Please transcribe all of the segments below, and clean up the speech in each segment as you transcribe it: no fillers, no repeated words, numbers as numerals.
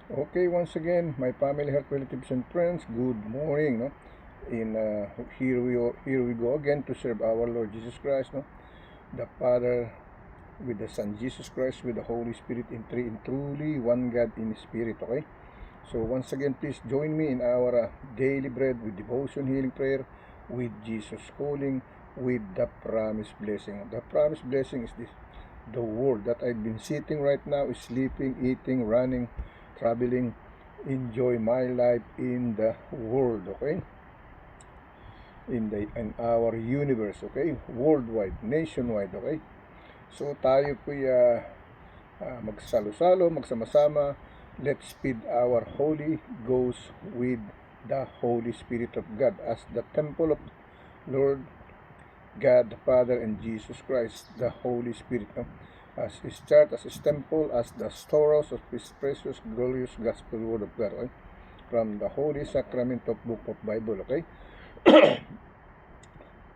Okay, once again, my family, health, relatives, and friends, good morning. No, here we go again to serve our Lord Jesus Christ. No, the Father with the Son Jesus Christ with the Holy Spirit in truly one God in Spirit. Okay. So once again, please join me in our daily bread with devotion, healing prayer, with Jesus calling, with the promised blessing. The promised blessing is this: the world that I've been sitting right now is sleeping, eating, running, traveling, enjoy my life in the world, okay? In our universe, okay? Worldwide, nationwide, okay? So tayo po magsalo-salo, magsama-sama. Let's feed our Holy Ghost with the Holy Spirit of God as the temple of Lord God the Father and Jesus Christ, the Holy Spirit, no? As His church, as His temple, as the storehouse of His precious, glorious gospel word of God, okay? From the Holy Sacrament of Book of Bible, okay?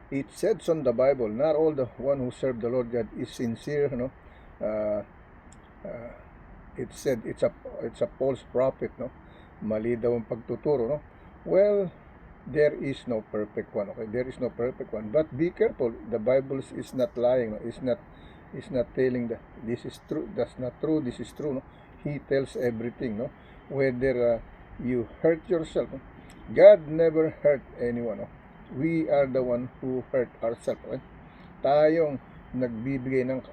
It says on the Bible, not all the one who serve the Lord God is sincere, no? Uh, uh, it said it's a false prophet, no? Mali daw ang pagtuturo, no? Well, there is no perfect one, okay? There is no perfect one, but be careful. The Bible is not lying, no? Is not telling that this is true, that's not true, this is true, no? He tells everything, no? Whether you hurt yourself, no? God never hurt anyone, no? We are the one who hurt ourselves, okay? Tayong nagbibigay ng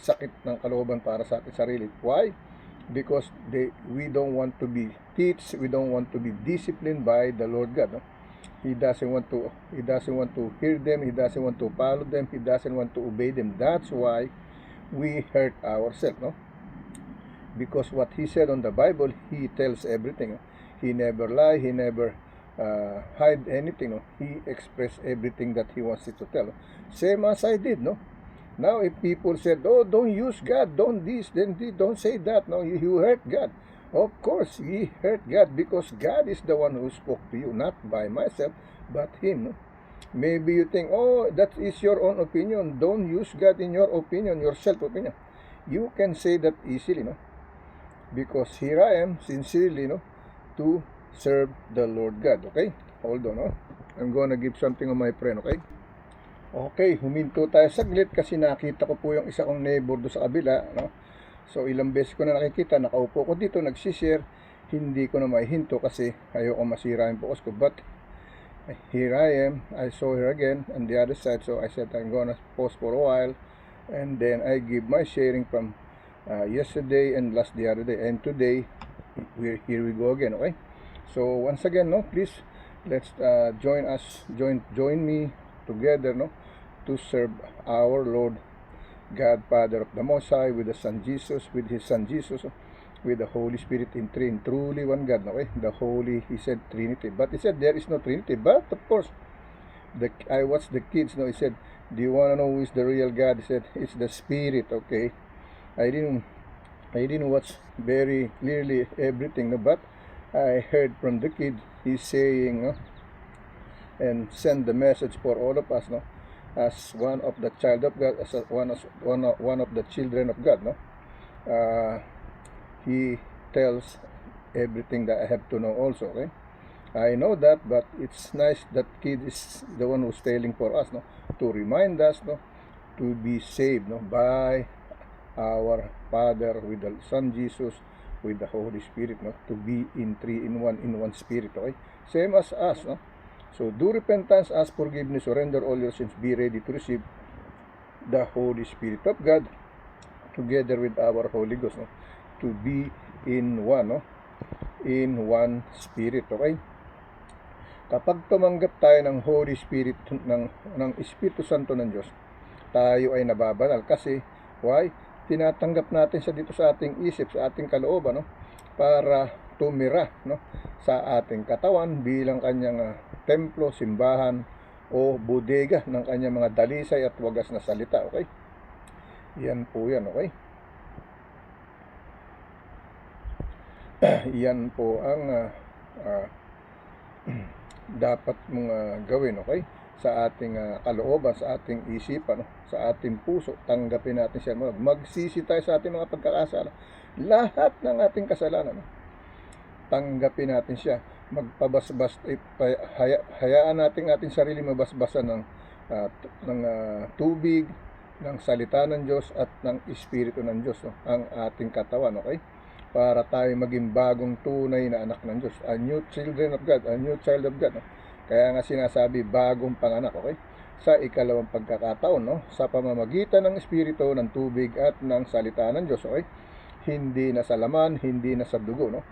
sakit ng kalooban para sa ating sarili. Why? Because we don't want to be teach, we don't want to be disciplined by the Lord God, no? He doesn't want to hear them, he doesn't want to follow them, he doesn't want to obey them. That's why we hurt ourselves, no? Because what he said on the Bible, he tells everything. He never lie, he never hide anything, no? He expressed everything that he wants to tell. Same as I did, no? Now if people said, oh, don't use God, don't this, then don't say that, no, you hurt God. Of course, we hurt God because God is the one who spoke to you, not by myself, but Him, no? Maybe you think, oh, that is your own opinion. Don't use God in your opinion, your self-opinion. You can say that easily, no? Because here I am, sincerely, no, to serve the Lord God, okay? Hold on, no? I'm gonna give something on my friend, okay? Okay, huminto tayo saglit kasi nakita ko po yung isa kong neighbor do sa kabila, no? So ilang beses ko na nakikita, nakaupo ko dito, nagsishare, hindi ko na maihinto kasi ayoko masira yung focus ko. But here I am, I saw her again on the other side, so I said I'm gonna pause for a while, and then I give my sharing from yesterday and the other day, and today here we go again, okay? So once again, no, please let's join me together, no, to serve our Lord God, Father of the Most High, with the Son Jesus, with His Son Jesus, with the Holy Spirit in truly one God, okay? The Holy, he said Trinity, but he said there is no Trinity, but of course, I watched the kids, no, he said, do you want to know who is the real God? He said, it's the Spirit, okay? I didn't watch very clearly everything, no, but I heard from the kid, he's saying, no, and send the message for all of us, no, as one of the child of God, as one of the children of God, no. He tells everything that I have to know also, okay? I know that, but it's nice that kid is the one who's telling for us, no, to remind us, no, to be saved, no, by our Father with the Son Jesus, with the Holy Spirit, no, to be in one spirit, okay? Same as us, no? So do repentance, ask forgiveness, surrender all your sins, be ready to receive the Holy Spirit of God together with our Holy Ghost, no? To be in one, no? In one spirit, okay? Kapag tumanggap tayo ng Holy Spirit, ng Espiritu Santo ng Diyos, tayo ay nababanal kasi why? Tinatanggap natin siya dito sa ating isip, sa ating kalooban, no? Para tumira, no, sa ating katawan bilang kanyang templo, simbahan o bodega ng kanyang mga dalisay at wagas na salita, okay? Yan po yan, okay? Yan po ang dapat mong gawin, okay? Sa ating kalooban, sa ating isipan, no? Sa ating puso, tanggapin natin siya. Magsisi tayo sa ating mga pagkakasala. Lahat ng ating kasalanan, no? tanggapin natin siya. Magpabasbas, hayaan natin ating sarili mabasbasan ng tubig, ng salita ng Diyos at ng Espiritu ng Diyos, no? Ang ating katawan, okay? Para tayo maging bagong tunay na anak ng Diyos, a new children of God, a new child of God, no? Kaya nga sinasabi bagong panganak, okay? Sa ikalawang pagkakataon, no? Sa pamamagitan ng Espiritu, ng tubig at ng salita ng Diyos, okay? Hindi na sa laman, hindi na sa dugo, no?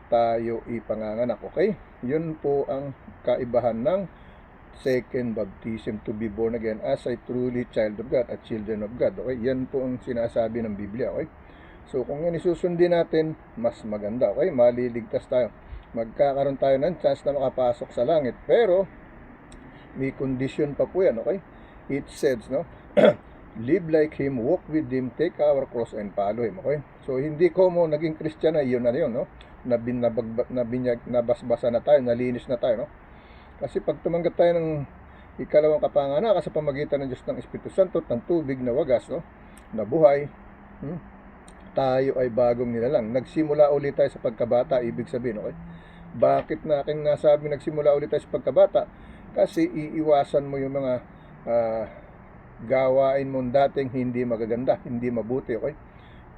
Tayo ipanganganak, okay? Yun po ang kaibahan ng second baptism, to be born again as a truly child of God, a children of God, okay? Yan po ang sinasabi ng Biblia, okay? So kung yan isusundin natin, mas maganda, okay? Maliligtas tayo. Magkakaroon tayo ng chance na makapasok sa langit. Pero may condition pa po yan, okay? It says, no? Live like Him, walk with Him, take our cross and follow Him, okay? So hindi ko mo naging Christian na yun, no? Nabasbasa na tayo, nalinis na tayo, no? Kasi pag tumanggap tayo ng ikalawang kapanganak sa pamagitan ng Diyos ng Espiritu Santo at ng tubig na wagas, no? Na buhay, tayo ay bagong nilalang. Nagsimula ulit tayo sa pagkabata, ibig sabihin, okay? Bakit na aking nasabi nagsimula ulit tayo sa pagkabata? Kasi iiwasan mo yung mga gawain mong dating hindi magaganda, hindi mabuti, okay?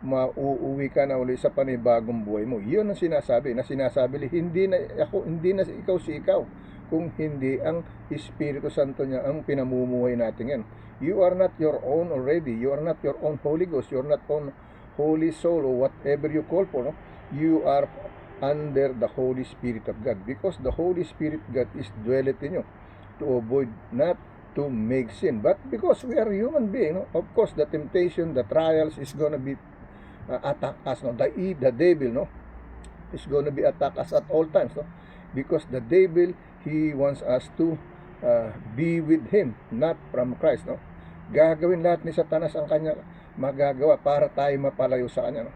Mauuwi ka na ulit sa panibagong buhay mo. Yun ang sinasabi, hindi na ikaw si ikaw, kung hindi ang Espiritu Santo niya ang pinamumuhay natin yan. You are not your own already. You are not your own Holy Ghost. You are not own Holy Soul or whatever you call for, no? You are under the Holy Spirit of God, because the Holy Spirit God is dwelleth in you to avoid, not to make sin, but because we are human being, no? Of course the temptation, the trials is gonna be attack us, no? The devil, no, is gonna be attack us at all times, no? Because the devil, he wants us to be with him, not from Christ, no? Gagawin lahat ni Satanas ang kanya magagawa para tayo mapalayo sa kanya, no?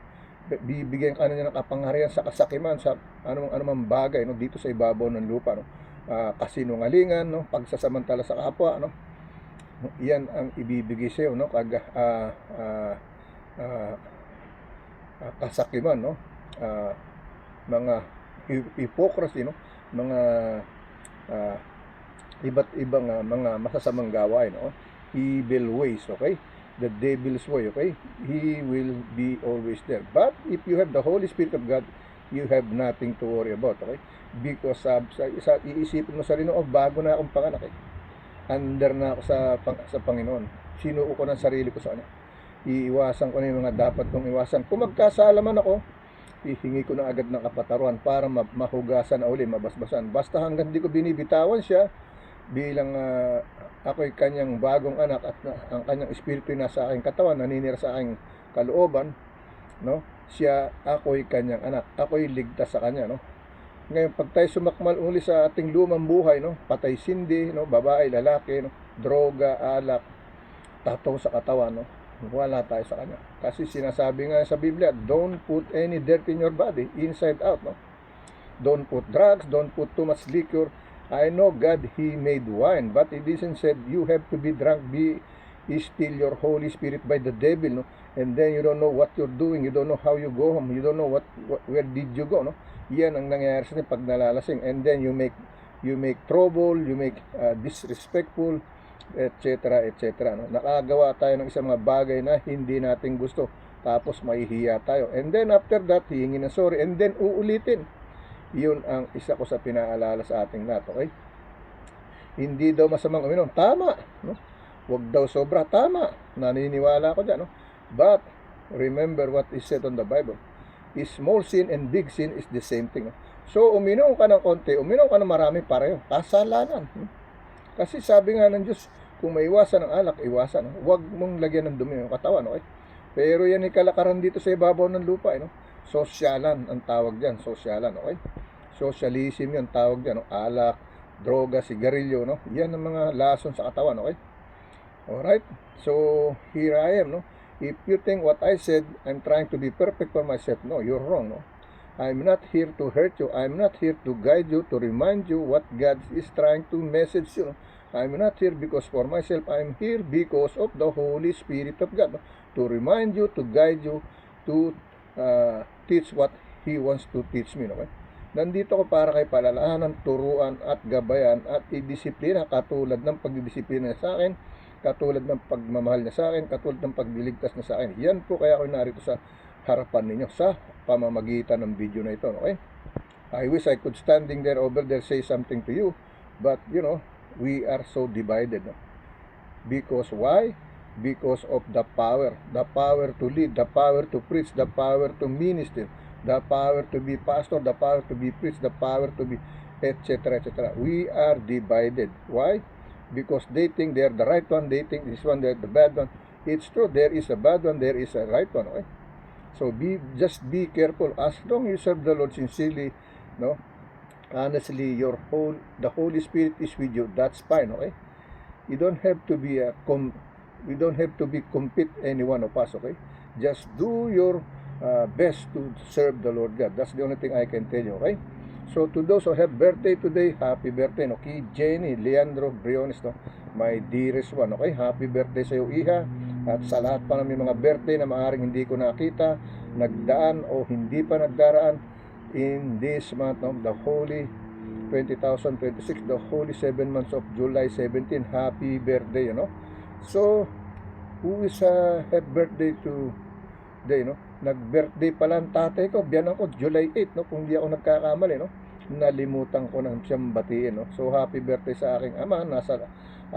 Bibigyan ka niya ng kapangyarihan sa kasakiman, sa anumang bagay, no, dito sa ibabaw ng lupa, no? Kasinungalingan, no, pagsasamantala sa kapwa, no? Yan ang ibibigay sa iyo, no? Kasakiman, no? Mga hypocrisy, no? Mga iba't ibang mga masasamang gawain, no? Evil ways, okay? The devil's way, okay? He will be always there. But if you have the Holy Spirit of God, you have nothing to worry about, okay? Because iisipin mo sarili, bago na akong panganak, eh. Under na ako sa Panginoon. Sinuo ko ng sarili ko sa Kanya. Iiwasan ko na yung mga dapat kong iwasan. Kung magkasala man ako, ihingi ko na agad ng kapataruan para mahugasan na uli, mabasbasan. Basta hanggang di ko binibitawan siya bilang ako'y kanyang bagong anak at ang kanyang espiritu nasa aking katawan, naninira sa aking kalooban, no? Ako'y kanyang anak, ako'y ligtas sa kanya, no? Ngayon, pag tayo sumakmal uli sa ating lumang buhay, no? Patay sindi, no? Babae, lalaki, no? Droga, alak, tataw sa katawan, no? Wala tayo sa kanya. Kasi sinasabi nga sa Biblia, don't put any dirt in your body, inside out, no? Don't put drugs, don't put too much liquor. I know God, He made wine, but it isn't said you have to be drunk, steal your Holy Spirit by the devil, no? And then you don't know what you're doing, you don't know how you go home, you don't know where did you go, no? Yan ang nangyayari sa pag nalalasing, and then you make trouble, you make disrespectful, etc., etc., no? Nakagawa tayo ng isang mga bagay na hindi natin gusto, tapos mahihiya tayo, and then after that hihingi ng sorry, and then uulitin. Yun ang isa ko sa pinaalala sa ating lahat, okay? Hindi daw masamang uminom, tama, no? Huwag daw sobra, tama, naniniwala ko dyan, no? But remember what is said on the Bible, small sin and big sin is the same thing, no? So uminom ka ng konti, uminom ka ng marami, pareho, kasalanan, no? Kasi sabi nga ng Diyos, kung maiwasan ang alak, iwasan, no? Huwag mong lagyan ng dumi yung katawan, okay? Pero yan ay kalakaran dito sa ibabaw ng lupa, no? Sosyalan ang tawag dyan, sosyalan, okay? Socialism yung tawag dyan, no? Alak, droga, sigarilyo, no? Yan ang mga lason sa katawan, okay? Alright, so here I am, no? If you think what I said, I'm trying to be perfect for myself, no, you're wrong, no? I'm not here to hurt you, I'm not here to guide you, to remind you what God is trying to message you, no? I'm not here because for myself, I'm here because of the Holy Spirit of God, no? To remind you, to guide you, to teach what He wants to teach me, okay? Nandito ako para kay palalahanan, turuan at gabayan at idisiplina katulad ng pagdidisiplina niya sa akin, katulad ng pagmamahal niya sa akin, katulad ng pagliligtas niya sa akin. Yan po kaya ako narito sa harapan ninyo sa pamamagitan ng video na ito. Okay? I wish I could standing there over there say something to you, but you know, we are so divided. No? Because why? Because of the power to lead, the power to preach, the power to minister, the power to be pastor, the power to be priest, the power to be etc. etc. We are divided. Why? Because they think they are the right one, they think this one they're the bad one. It's true, there is a bad one, there is a right one. Okay? So just be careful. As long as you serve the Lord sincerely, no, honestly, the Holy Spirit is with you. That's fine. Okay? You don't have to be we don't have to be compete any one of us. Okay? Just do your best to serve the Lord God. That's the only thing I can tell you. Okay? So to those who have birthday today, happy birthday, no? Kay Jenny Leandro Briones, no? My dearest one. Okay? Happy birthday sa iyo, Iha. At sa lahat pa ng mga birthday na maaaring hindi ko nakita, nagdaan o hindi pa nagdaraan in this month of the Holy 2026, the Holy 7 months of July 17. Happy birthday, you know. So, who is have birthday today, no? Nag-birthday pala ang tatay ko, biyanan ko, July 8, no? Kung di ako nagkakamali, no? Nalimutan ko nang siyang batiin, no? So, happy birthday sa aking ama.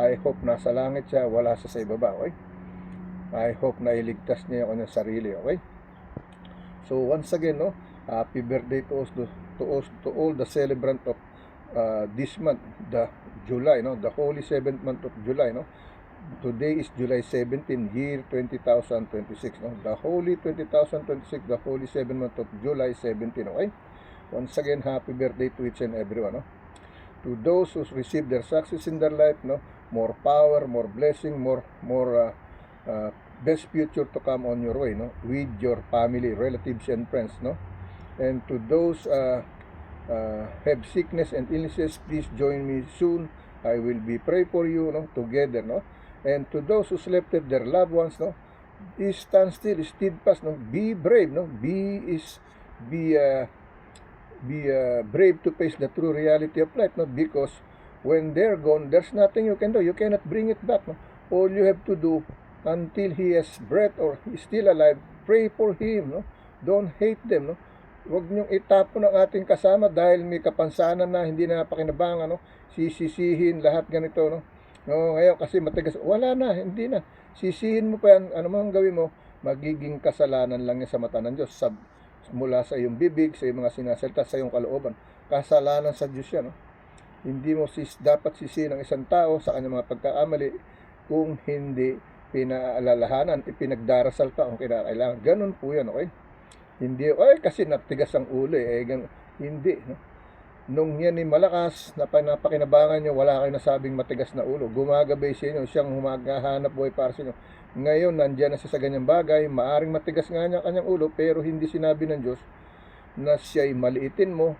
I hope nasa langit siya, wala sa ibaba, okay? I hope na iligtas niya yung kanyang sarili, okay? So, once again, no? Happy birthday to all the celebrant of this month, the July, no? The Holy 7th month of July, no? Today is July 17, year 2026, no? The Holy 2026, the Holy 7th month of July 17, okay? Once again, happy birthday to each and everyone, no? To those who receive their success in their life, no? More power, more blessing, more best future to come on your way, no? With your family, relatives, and friends, no? And to those have sickness and illnesses, please join me soon. I will be pray for you, no? Together, no? And to those who slept with their loved ones, no? Stand still, steadfast, no? Be brave, no? Be brave to face the true reality of life, no? Because when they're gone, there's nothing you can do. You cannot bring it back, no? All you have to do until he has breath or he's still alive, pray for him, no? Don't hate them, no? Huwag niyong itapon ang ating kasama dahil may kapansanan na hindi na napakinabangan, no? Sisisihin lahat ganito, no? No, ngayon kasi matigas, wala na, hindi na. Sisihin mo pa yan, ano man gawin mo, magiging kasalanan lang yan sa mata ng Diyos. Mula sa iyong bibig, sa iyong mga sinasalita, sa iyong kalooban. Kasalanan sa Diyos yan, no? Hindi mo dapat sisihin ang isang tao sa kanyang mga pagkakamali kung hindi pinaalalahanan, ipinagdarasal pa kung kinakailangan. Ganun po yan, okay? Hindi, kasi natigas ang ulo, ganun. Hindi, no? Nung yan ay malakas, napakinabangan nyo, wala kayo nasabing matigas na ulo. Gumagabay sa inyo, siyang humagahanap buhay para sa inyo. Ngayon, nandyan na siya sa ganyang bagay, maaring matigas nga niya kanyang ulo, pero hindi sinabi ng Diyos na siya'y maliitin mo,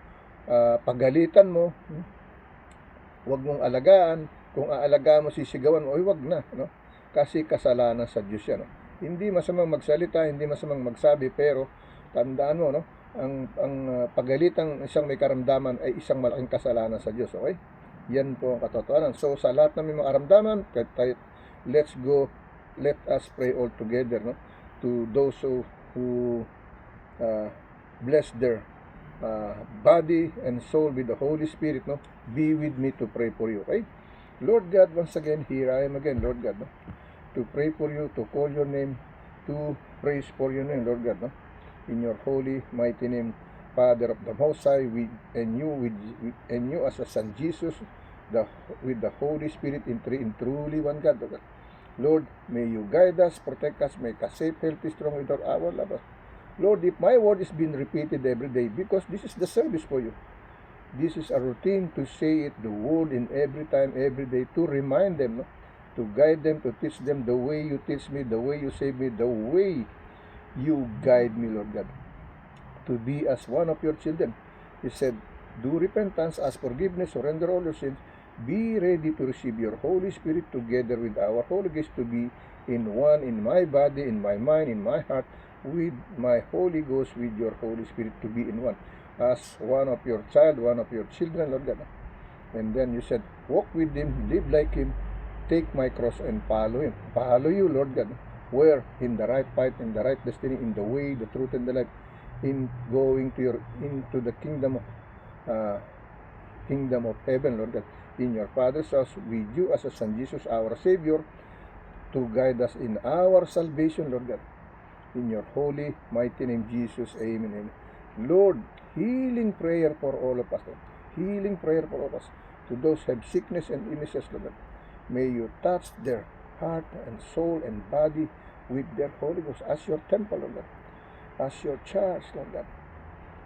pagalitan mo, huwag mong alagaan. Kung aalagaan mo, sisigawan mo, wag na, no? Kasi kasalanan sa Diyos yan, no? Hindi masamang magsalita, hindi masamang magsabi, pero tandaan mo, no? Ang pagalitang isang may karamdaman ay isang malaking kasalanan sa Diyos, okay? Yan po ang katotohanan. So, sa lahat ng may mga karamdaman, let us pray all together, no? To those who bless their body and soul with the Holy Spirit, no? Be with me to pray for you, okay? Lord God, once again, here I am again, Lord God, no? To pray for you, to call your name, to praise for your name, Lord God, no? In your holy, mighty name, Father of the Most High, and you as a Son Jesus, with the Holy Spirit in truly one God, Lord God. Lord, may you guide us, protect us, make us safe, healthy, strong with our love. Lord, if my word is being repeated every day, because this is the service for you, this is a routine to say it, the word in every time, every day, to remind them, no? To guide them, to teach them the way you teach me, the way you save me, the way you guide me, Lord God, to be as one of your children. He said, do repentance, ask forgiveness, surrender all your sins, be ready to receive your Holy Spirit together with our Holy Ghost, to be in one, in my body, in my mind, in my heart, with my Holy Ghost, with your Holy Spirit, to be in one, as one of your child, one of your children, Lord God. And then you said, walk with him, live like him, take my cross and follow him. Follow you, Lord God. Where? In the right path, in the right destiny, in the way, the truth, and the life, in going to into the kingdom of heaven, Lord God, in your Father's house, with you as a Son Jesus, our Savior, to guide us in our salvation, Lord God. In your holy, mighty name, Jesus, amen. Amen. Lord, healing prayer for all of us, Lord. Healing prayer for all of us. To those who have sickness and illnesses, Lord God, may you touch their heart and soul and body with their Holy Ghost as your temple, Lord God, as your church, Lord God.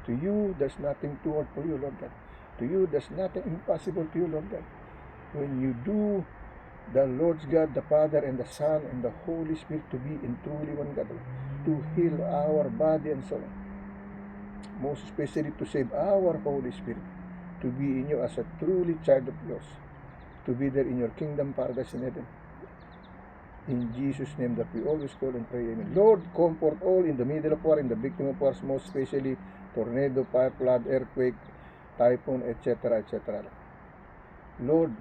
To you, there's nothing too hard for you, Lord God. To you, there's nothing impossible to you, Lord God. When you do the Lord's God, the Father, and the Son, and the Holy Spirit to be in truly one God, to heal our body and soul, most especially to save our Holy Spirit, to be in you as a truly child of yours, to be there in your kingdom, paradise in heaven. In Jesus' name that we always call and pray, amen. Lord, comfort all in the middle of war, in the victim of wars, most especially tornado, fire, flood, earthquake, typhoon, etc., etc. Lord,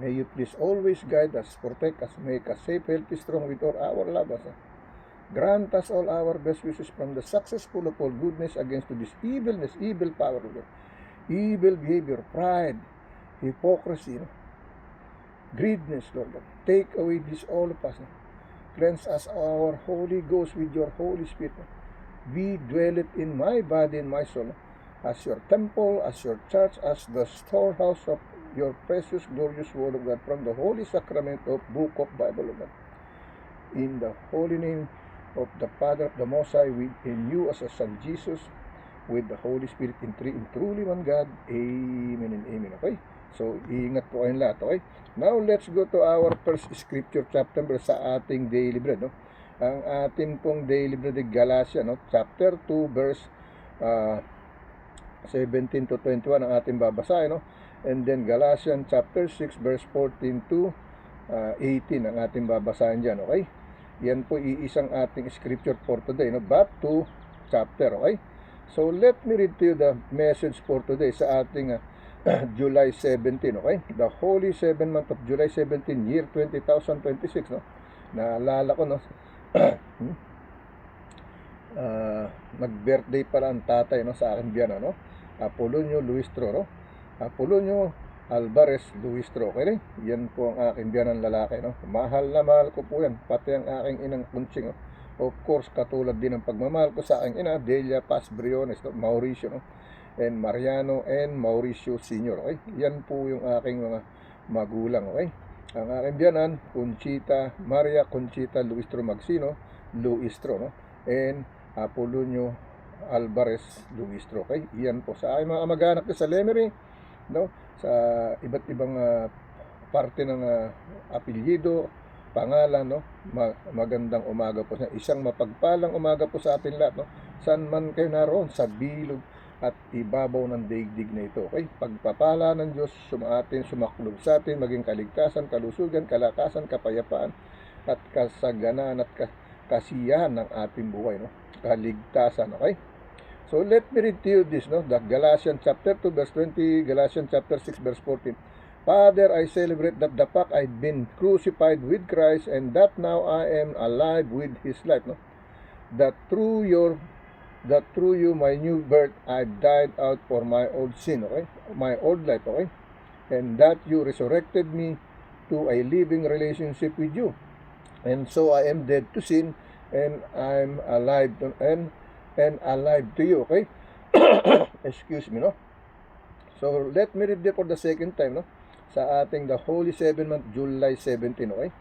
may you please always guide us, protect us, make us safe, healthy, strong with all our loved ones. Grant us all our best wishes from the successful of all goodness against to this evilness, evil power, Lord, evil behavior, pride, hypocrisy, greediness, Lord God. Take away this all of us. Cleanse us our Holy Ghost with your Holy Spirit. Be dwelleth in my body and my soul, as your temple, as your church, as the storehouse of your precious, glorious word of God, from the holy sacrament of book of Bible of God. In the holy name of the Father, of the Most High, in you as a Son Jesus, with the Holy Spirit in truly one God. Amen and amen. Okay? So, iingat po kayong lahat. Okay? Now, let's go to our first scripture chapter sa ating daily bread. No? Ang ating pong daily bread ay Galatia, no? Chapter 2, verse 17 to 21 ang ating babasahin. No? And then, Galatians chapter 6, verse 14 to 18 ang ating babasahin dyan. Okay? Yan po iisang ating scripture for today. No? But 2 chapter. Okay? So, let me read to you the message for today sa ating July 17, okay? The Holy 7 month of July 17, year 2026, no? Naalala ko, no? Nag-birthday pala ang tatay, no? Sa akin biyan, no? Apolonio Luistro, no? Apolonio Alvarez Luistro, okay? Yan po ang aking biyan ng lalaki, no? Mahal na mahal ko po yan, pati ang aking inang kunching, no? Of course, katulad din ng pagmamahal ko sa aking ina, Delia Paz Briones, no? Mauricio, no? And Mariano and Mauricio Sr. Okay? Yan po yung aking mga magulang. Okay? Ang aking biyanan, Conchita, Maria Conchita Luistro Magsino, Luistro, no? And Apolonio Alvarez Luistro. Okay? Yan po sa aking mga kamag-anak sa Lemery, no? Sa iba't ibang parte ng apelyido, pangalan, no? Magandang umaga po sa isang mapagpalang umaga po sa atin lahat, no? Saan man kayo naroon, sa bilog at ibabaw ng daigdig na ito. Okay? Pagpapala ng Diyos sumaklob sa atin, maging kaligtasan, kalusugan, kalakasan, kapayapaan, at kasaganaan at kasiyahan ng ating buhay. No? Kaligtasan. Okay? So, let me read to you this, no? The Galatians chapter 2, verse 20, Galatians chapter 6, verse 14. Father, I celebrate that the fact I've been crucified with Christ, and that now I am alive with His life. No? That through you, my new birth, I died out for my old sin, okay? My old life, okay? And that you resurrected me to a living relationship with you. And so I am dead to sin, and I'm alive and alive to you, okay? Excuse me, no? So, let me read it for the second time, no? Sa ating the Holy 7 month, July 17, okay?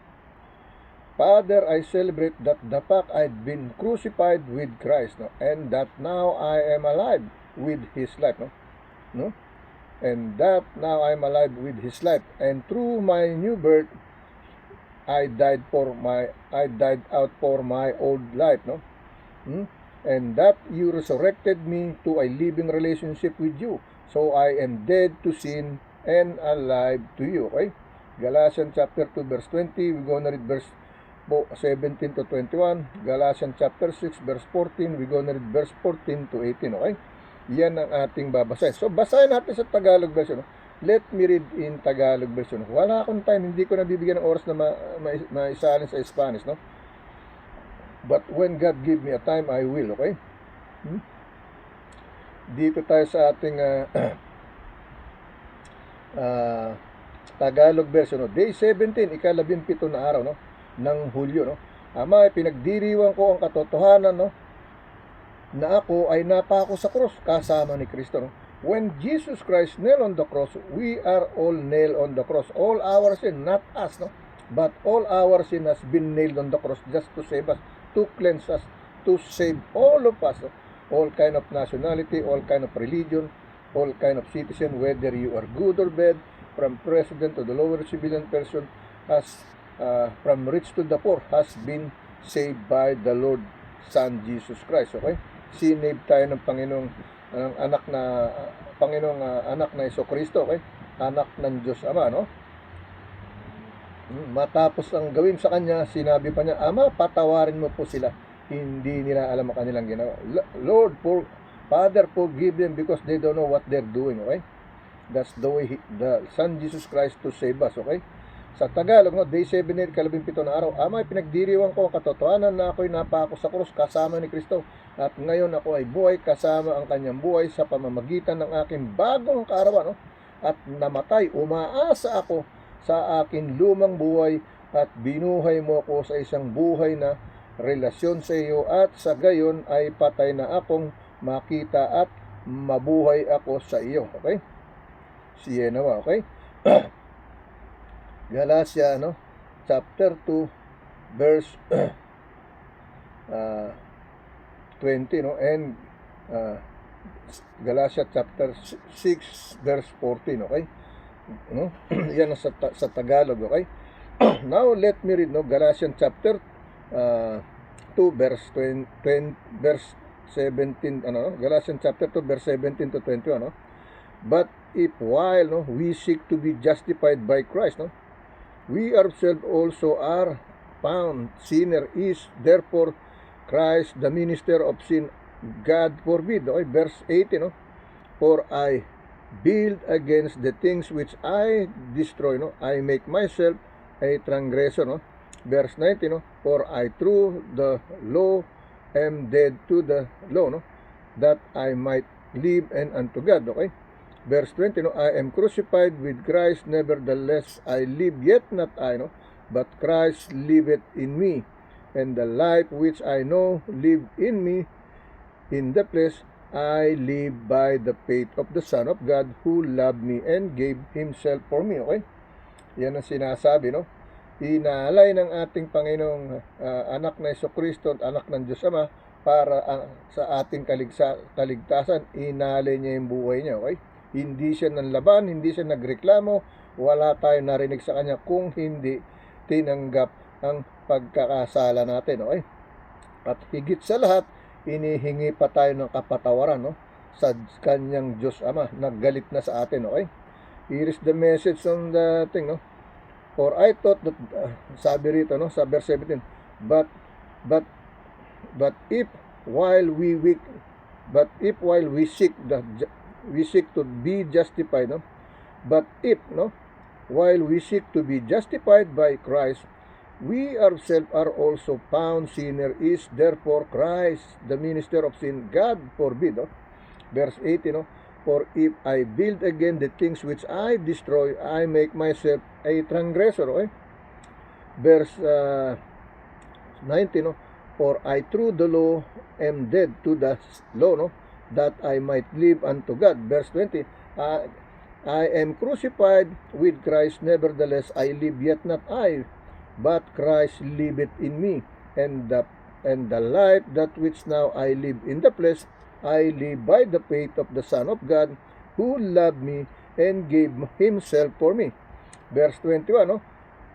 Father, I celebrate that the fact I've been crucified with Christ, no? And that now I am alive with His life, no? And that now I am alive with His life. And through my new birth, I died out for my old life, no? And that you resurrected me to a living relationship with you. So I am dead to sin and alive to you, okay? Galatians chapter 2, verse 20, we're gonna read verse 17 to 21, Galatians chapter 6 verse 14, we're gonna read verse 14 to 18, okay? Yan ang ating babasahin. So, basahin natin sa Tagalog version. Let me read in Tagalog version. Wala akong time, hindi ko nabibigyan ng oras na maisalin sa Spanish, no? But when God give me a time, I will, okay? Dito tayo sa ating Tagalog version, no? Day 17, ika-17 na araw, no? Ng Hulyo, no? Ama, pinagdiriwang ko ang katotohanan, no? Na ako ay napako sa cross kasama ni Kristo, no? When Jesus Christ nailed on the cross, we are all nailed on the cross. All our sin, not us, no? But all our sin has been nailed on the cross just to save us, to cleanse us, to save all of us, no? All kind of nationality, all kind of religion, all kind of citizen, whether you are good or bad, from president to the lower civilian person, has from rich to the poor, has been saved by the Lord Son Jesus Christ, okay? Sinave tayo ng Panginoong anak na anak na Jesucristo, okay? Anak ng Diyos Ama, no? Matapos ang gawin sa kanya, sinabi pa niya, Ama, patawarin mo po sila. Hindi nila alam ang kanilang ginawa. Lord, Father, forgive them because they don't know what they're doing, okay? That's the way the Son Jesus Christ to save us, okay? Sa Tagalog, no, Day 17, ika-17 na araw, Ama, pinagdiriwang ko ang katotohanan na ako'y napako sa krus kasama ni Kristo. At ngayon ako ay buhay kasama ang kanyang buhay sa pamamagitan ng aking bagong kaarawan, no? At namatay, umaasa ako sa aking lumang buhay at binuhay mo ako sa isang buhay na relasyon sa iyo at sa gayon ay patay na akong makita at mabuhay ako sa iyo, okay? Siya nawa, okay? Galatia, no? Chapter 2 verse 20, no? And Galatia chapter 6 verse 14, okay? No? Yan sa Tagalog, okay? Now let me read, no? Galatians chapter 2 verse 20, verse 17, ano, no? Galatians chapter 2 verse 17 to 21, no? But if while, no, we seek to be justified by Christ, no, we ourselves also are found sinner, is therefore Christ the minister of sin? God forbid. Okay, verse 18, no? For I build against the things which I destroy, no? I make myself a transgressor, no? Verse 19, no? For I through the law am dead to the law, no? That I might live and unto God, okay? Verse 20, no? I am crucified with Christ, nevertheless I live, yet not I, no? But Christ liveth in me, and the life which I know live in me, in the flesh, I live by the faith of the Son of God, who loved me and gave Himself for me, okay? Yan ang sinasabi, no? Inalay ng ating Panginoong anak na Jesucristo, anak ng Diyos Ama, para sa ating kaligtasan, inalay niya yung buhay niya, okay? Hindi siya nanlaban, hindi siya nagreklamo, wala tayong narinig sa kanya kung hindi tinanggap ang pagkakasala natin, okay? At higit sa lahat, inihingi pa tayo ng kapatawaran, no? Sa kanyang Diyos Ama, naggalit na sa atin, okay? Here is the message on the thing, no? For I thought that, sabi rito, no, sa verse 17, but if while we seek to be justified, no? But if, no, while we seek to be justified by Christ, we ourselves are also found sinner, is therefore Christ the minister of sin? God forbid, no? Verse 18, no? For if I build again the things which I destroy, I make myself a transgressor, okay? Verse 19, no? For I through the law am dead to the law, no? That I might live unto God. Verse 20, I am crucified with Christ, nevertheless I live, yet not I, but Christ liveth in me, and the life that which now I live in the flesh, I live by the faith of the Son of God, who loved me and gave Himself for me. Verse 21, no?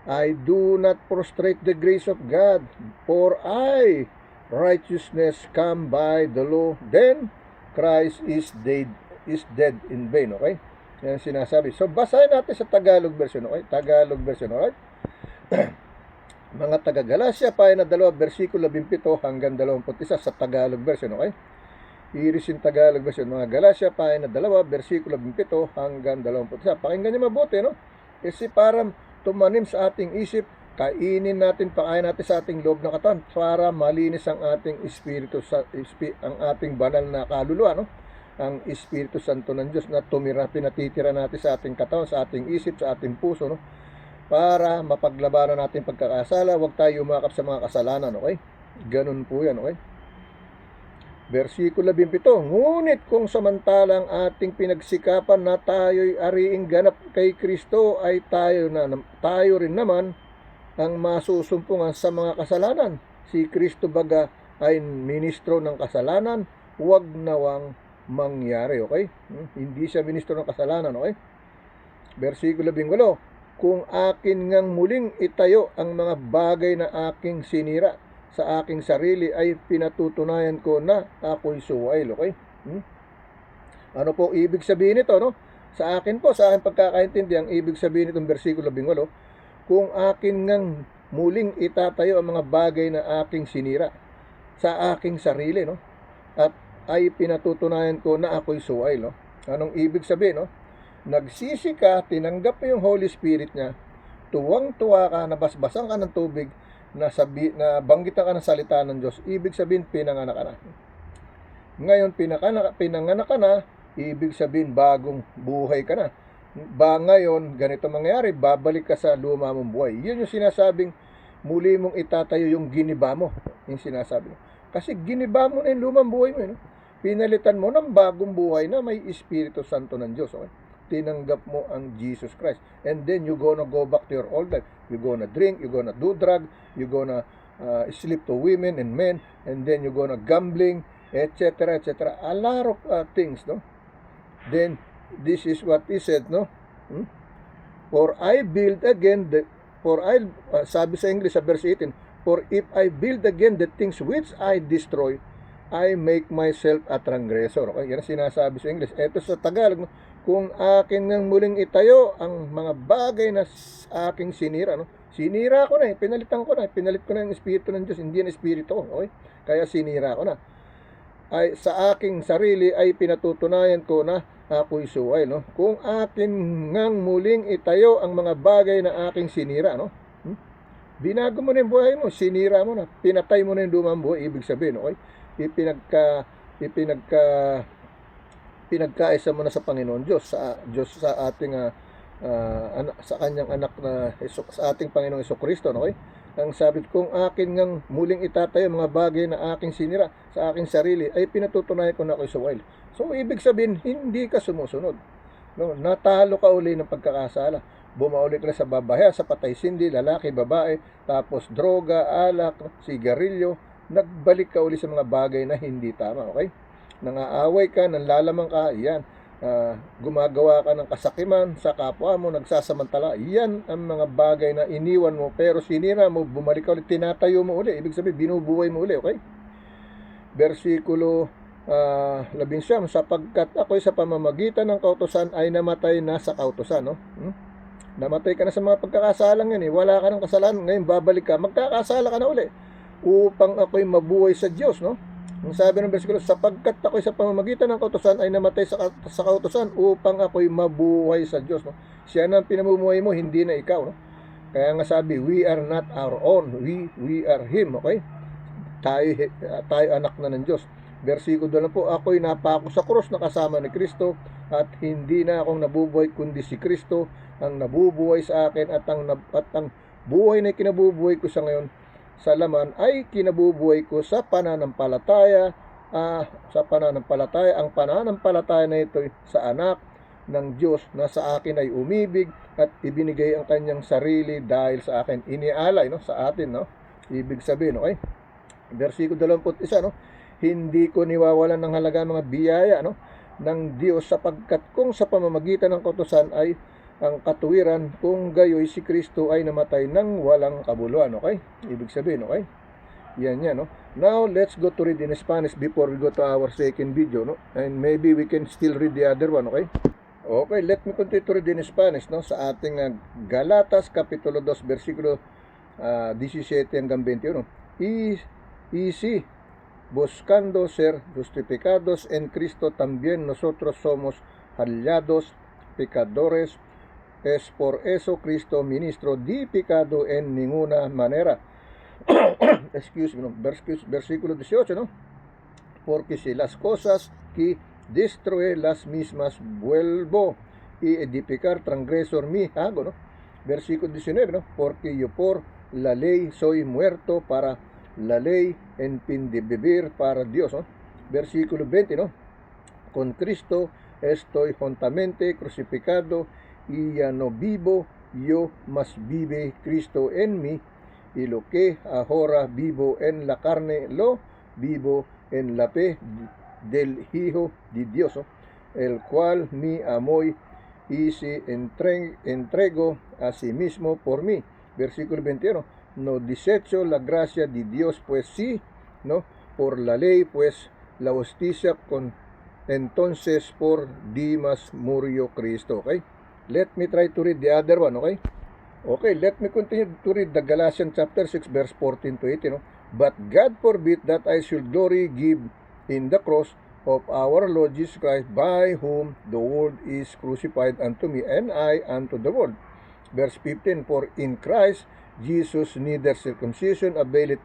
I do not prostrate the grace of God, for I righteousness come by the law, then Christ is dead in vain, okay? Yan sinasabi. So, basahin natin sa Tagalog version, okay? Tagalog version, alright? Mga taga-Galacia, pahina 2, versikulo 27 hanggang 21 sa Tagalog version, okay? Iris yung Tagalog version, mga Galacia, pahina 2, versikulo 27 hanggang 21. Pakinggan niyo mabuti, no? Kasi para tumanim sa ating isip, kainin natin, pakain natin sa ating loob ng katawan para malinis ang ating espiritu, ang ating banal na kaluluwa, no? Ang Espiritu Santo ng Diyos na pinatitira natin sa ating katawan, sa ating isip, sa ating puso, no? Para mapaglabanan natin pagkakasala, huwag tayo umakap sa mga kasalanan, okay? Ganun po yan, okay? Versikulo 27, ngunit kung samantalang ating pinagsikapan na tayo'y ariing ganap kay Kristo, ay tayo rin naman ang masusumpungan sa mga kasalanan. Si Kristo baga ay ministro ng kasalanan, huwag nawang mangyari, okay? Hindi siya ministro ng kasalanan, okay? Versikulo 28, kung akin ngang muling itayo ang mga bagay na aking sinira sa aking sarili, ay pinatutunayan ko na ako'y suwail, okay? Ano po ibig sabihin nito, no? Sa akin pagkakaintindi, ang ibig sabihin nitong versikulo 28, kung akin ngang muling itatayo ang mga bagay na aking sinira sa aking sarili, no? At ay pinatutunayan ko na ako'y suwail, no? Anong ibig sabihin, no? Nagsisi ka, tinanggap mo yung Holy Spirit niya, tuwang-tuwa ka, nabasbasan ka ng tubig, na banggitan ka ng salita ng Diyos, ibig sabihin pinanganak ka na. Ngayon pinanganak ka na, ibig sabihin bagong buhay ka na. Ngayon ganito mangyayari, babalik ka sa luma mong buhay. Yun yung sinasabing muli mong itatayo yung giniba mo, yung sinasabi. Kasi giniba mo na yung lumang buhay mo, no? Pinalitan mo ng bagong buhay na may Espiritu Santo ng Diyos, okay? Tinanggap mo ang Jesus Christ, and then you gonna go back to your old life. You gonna drink, you gonna do drug, you gonna sleep to women and men, and then you gonna gambling, etc., etc. A lot of things, no? Then this is what he said, no? For I build again sabi sa English sa verse 18, for if I build again the things which I destroy, I make myself a transgressor. Okay, yan sinasabi sa English. Ito sa Tagalog, no? Kung akin nang muling itayo ang mga bagay na aking sinira, no? Sinira ko na, pinalit ko na yung Espiritu ng Diyos, hindi ang Espiritu ko, okay? Kaya sinira ko na. Ay sa aking sarili ay pinatutunayan ko na ako'y suway, no? Kung akin ngang muling itayo ang mga bagay na aking sinira, no? Binago mo na yung buhay mo, sinira mo na, pinatay mo na yung lumang buhay, ibig sabihin, okay? Pinagkaisa mo na sa Panginoon Diyos, sa ating sa kanyang anak na sa ating Panginoong Hesukristo, okay? Ang sabi, kung akin ngang muling itatayo mga bagay na aking sinira sa aking sarili, ay pinatutunayan ko na ako'y suwail. So ibig sabihin, hindi ka sumusunod, no? Natalo ka uli ng pagkakasala, bumauli ka na sa babae, sa patay sindi, lalaki, babae, tapos droga, alak, sigarilyo, nagbalik ka uli sa mga bagay na hindi tama, okay? Nangaaway ka, nanlalamang ka, yan. Gumagawa ka ng kasakiman sa kapwa mo, nagsasamantala, yan ang mga bagay na iniwan mo, pero sinira mo, bumalik ka ulit, tinatayo mo uli, ibig sabihin, binubuhay mo uli, okay? Versikulo 11, sapagkat ako'y sa pamamagitan ng kautusan ay namatay na sa kautusan, no? Namatay ka na sa mga pagkakasalang yan, wala ka ng kasalanan, ngayon babalik ka, magkakasala ka na uli, upang ako'y mabuhay sa Diyos, no? Ang sabi ng versikulo, sapagkat ako'y sa pamamagitan ng kautusan ay namatay sa kautusan upang ako'y mabuhay sa Diyos, no? Siya na ang pinamumuhay mo, hindi na ikaw, no? Kaya nga sabi, we are not our own, we are Him, okay? Tayo anak na ng Diyos. Versikulo 2 po, ako'y napako sa krus na kasama ni Kristo, at hindi na akong nabubuhay kundi si Kristo ang nabubuhay sa akin, at ang buhay na kinabubuhay ko sa ngayon sa laman ay kinabubuhay ko sa pananampalataya, ang pananampalataya na ito sa anak ng Diyos na sa akin ay umibig at ibinigay ang kanyang sarili dahil sa akin, inialay, no, sa atin, no? Ibig sabihin, okay? Versikulo 21, no? Hindi ko niwawalan ng halaga mga biyaya, no, ng Diyos, sapagkat kung sa pamamagitan ng kautusan ay ang katuwiran, kung gayoy si Kristo ay namatay ng walang kabuluhan, okay? Ibig sabihin, okay? Yan, no? Now, let's go to read in Spanish before we go to our second video, no? And maybe we can still read the other one, okay? Okay, let me continue to read in Spanish, no? Sa ating Galatas, Kapitulo 2, versikulo 17 hanggang 21. Y si buscando ser justificados en Cristo, también nosotros somos hallados pecadores. Es por eso Cristo ministro di pecado en ninguna manera. Excuse me, versículo 18, ¿no? Porque si las cosas que destruye las mismas vuelvo y edificar transgresor mi hago, ¿no? Versículo 19, ¿no? Porque yo por la ley soy muerto para la ley, en fin de vivir para Dios, ¿no? Versículo 20, ¿no? Con Cristo estoy juntamente crucificado y ya no vivo yo, mas vive Cristo en mí, y lo que ahora vivo en la carne, lo vivo en la fe del Hijo de Dios, ¿no? El cual me amó y se entregó a sí mismo por mí. Versículo 21, no desecho la gracia de Dios, pues sí, ¿no? Por la ley, pues la justicia entonces por Dimas murió Cristo, okay? Let me try to read the other one, okay? Okay, let me continue to read the Galatians chapter 6, verse 14 to 18, no? But God forbid that I should glory give in the cross of our Lord Jesus Christ, by whom the world is crucified unto me, and I unto the world. Verse 15, for in Christ Jesus neither circumcision availeth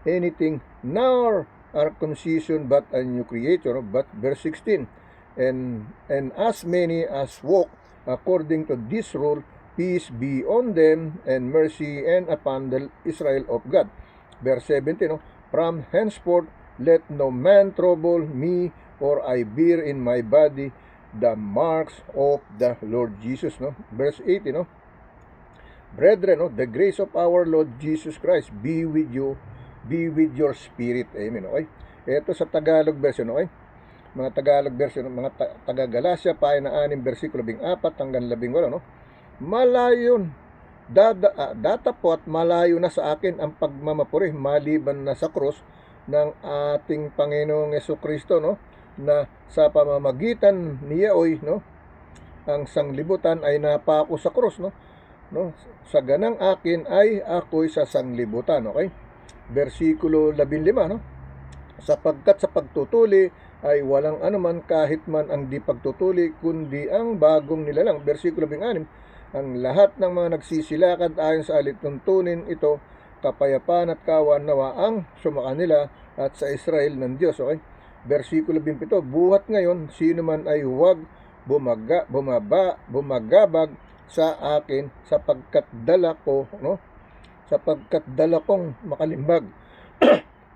anything, nor circumcision but a new creature. But verse 16, and as many as walk according to this rule, peace be on them, and mercy and upon the Israel of God. Verse 17, no? From henceforth let no man trouble me, or I bear in my body the marks of the Lord Jesus, no? Verse 18, no? Brethren, no, the grace of our Lord Jesus Christ be with you, be with your spirit. Amen. Okay? Ito sa Tagalog version, okay? Mga Tagalog version, mga taga-Galacia, pahay na 6, versikulo 14 hanggang 18, no? Malayo, datapot malayo na sa akin ang pagmamapuri, maliban na sa krus ng ating Panginoong Jesucristo, no? Na sa pamamagitan niya, no? Ang sanglibutan ay napako sa krus, no? Sa ganang akin ay ako'y sa sanglibutan, okay? Versikulo 15, no? Sapagkat sa pagtutuli ay walang anuman kahit man ang di pagtutuli, kundi ang bagong nilalang. Versikulo 16, ang lahat ng mga nagsisilakad ayon sa alituntunin ito, kapayapaan at kawan nawa ang sumakanila at sa Israel ng Diyos, okay? Versikulo 27, buhat ngayon, sino man ay huwag bumagabag sa akin, sapagkat dala ko, no? Sapagkat dala kong makalimbag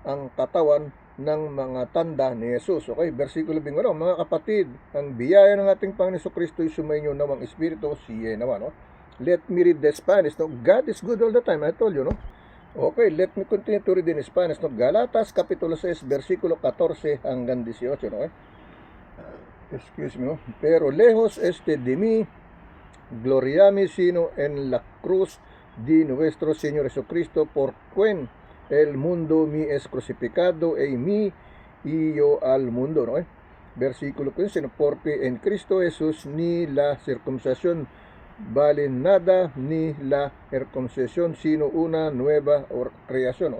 ang katawan ng mga tanda ni Jesus. Okay, versikulo 21, mga kapatid, ang biyaya ng ating Panginoon Kristo ay sumainyo nawang Espiritu, siya nawa, no? Let me read the Spanish, no? God is good all the time, I told you, no? Okay, let me continue to read in Spanish, no? Galatas, kapitulo 6, versikulo 14 hanggang 18, no? Okay? Excuse me, no? Pero lejos de mí gloriami sino en la cruz de nuestro Señor Jesucristo, por quien el mundo mi es crucificado y mí y yo al mundo, ¿no? Versículo 15, porque en Cristo Jesús ni la circuncisión vale nada, ni la circuncisión, sino una nueva creación, ¿no?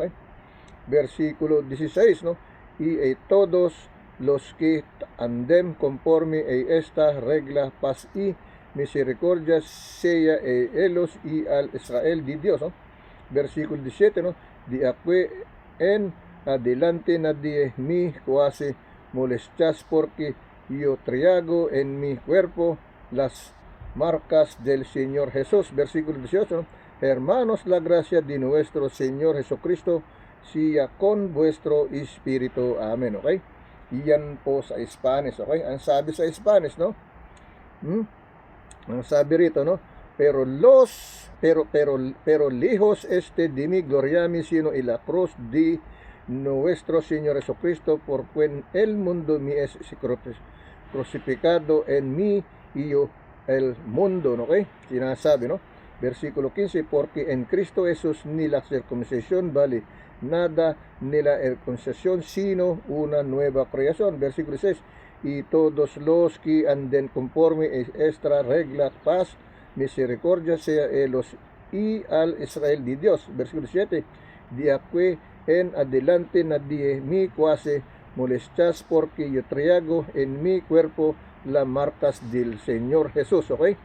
Versículo 16, ¿no? Y todos los que anden conforme a esta regla, paz y misericordia sea ellos y al Israel de Dios, ¿no? Versículo 17, ¿no? De aquí en adelante nadie me hace molestias, porque yo traigo en mi cuerpo las marcas del Señor Jesús. Versículo 18, ¿no? Hermanos, la gracia de nuestro Señor Jesucristo sea con vuestro espíritu. Amen. Okay? Iyan po sa Spanish. Okay? Ang sabi sa Spanish, no? Ang sabi rito, no? Pero lejos de mí gloriami sino en la cruz de nuestro Señor Jesucristo, por quien el mundo me es crucificado en mí y yo el mundo, ¿no? Okay? Sinasabi, no? Versículo 15, porque en Cristo Jesús ni la circuncisión vale nada, ni la circuncisión, sino una nueva creación. Versículo 6, y todos los que anden conforme a esta regla, paz, misericordia sea ellos y al Israel de Dios. Versículo 7. Diaque en adelante nadie mi quase molestas porque yo traigo en mi cuerpo las marcas del Señor Jesús. Okay.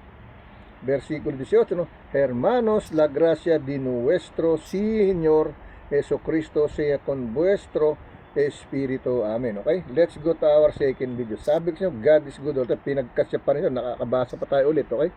Versículo 18, ¿no? Hermanos, la gracia de nuestro Señor Jesucristo sea con vuestro espiritu. Amen. Okay? Let's go to our second video. Sabi ko sa inyo, God is good all the time. Pinagkasya pa rin yun. Nakakabasa pa tayo ulit. Okay?